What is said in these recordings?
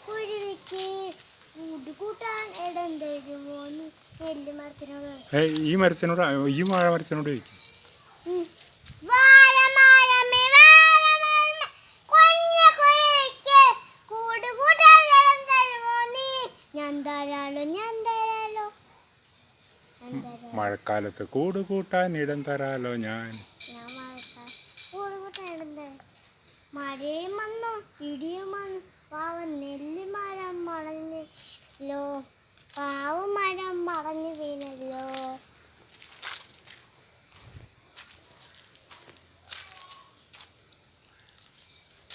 കുരുവിക്ക് കൂട്ടാൻ ഇടം തരുമോ നെല്ല് മരത്തിനോട് ഈ മരത്തിനോട് ഈ വാഴ മരത്തിനോട് ചോദിക്കും. മഴക്കാലത്ത് കൂട് കൂട്ടാൻ ഇടം തരാലോ ഞാൻ. മഴയും വന്നു ഇടിയും വന്നു പാവം നെല്ല് മരം മടഞ്ഞല്ലോ, പാവം മരം മടഞ്ഞു വീണല്ലോ.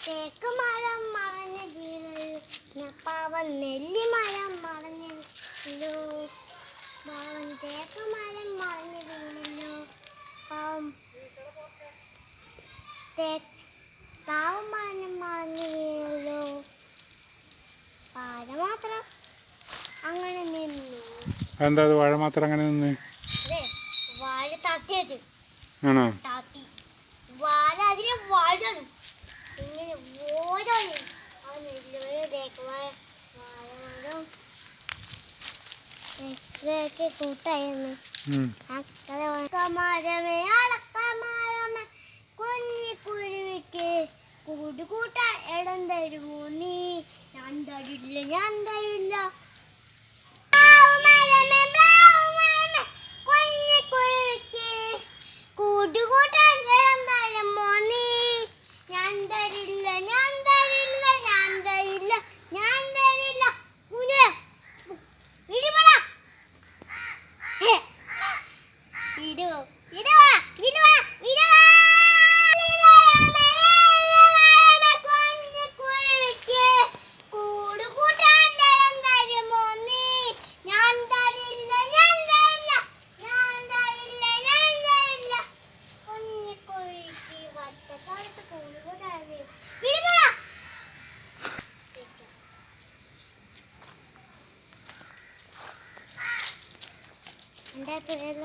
തേക്ക് മരം മടഞ്ഞു വീണല്ലോ, പാവം നെല്ലി മരം മടഞ്ഞല്ലോ, പാവം തേക്ക് മരം മടഞ്ഞു വീണല്ലോ, പാവം പാവം മരം മടഞ്ഞു വീണല്ലോ. വാഴ മാത്രം അങ്ങനെ നിന്നു. എന്താ വാഴ മാത്രം അങ്ങനെ നിന്ന്? അതെ, വാഴ തട്ടി വെച്ചു. ആണോ? തട്ടി വാഴ അതിനെ വളരും ഇങ്ങനെ ഓരോ കൂട്ടായിരുന്നു. മരമേ അടക്കമരമേ കുഞ്ഞിക്കുരുവിക്ക് കൂട് കൂട്ടാൻ ഇടം തരുമോ നീ, ഞാൻ തരില്ല ഞാൻ തരില്ല. കുഞ്ഞിക്കുരുവിക്ക് കൂട് കൂട്ടാൻ ഇടം തരുമോ നീ, ഞാൻ തരില്ല ഞാൻ തരില്ല ഞാൻ തരില്ല ഞാൻ തരില്ല. എന്റെ പേര്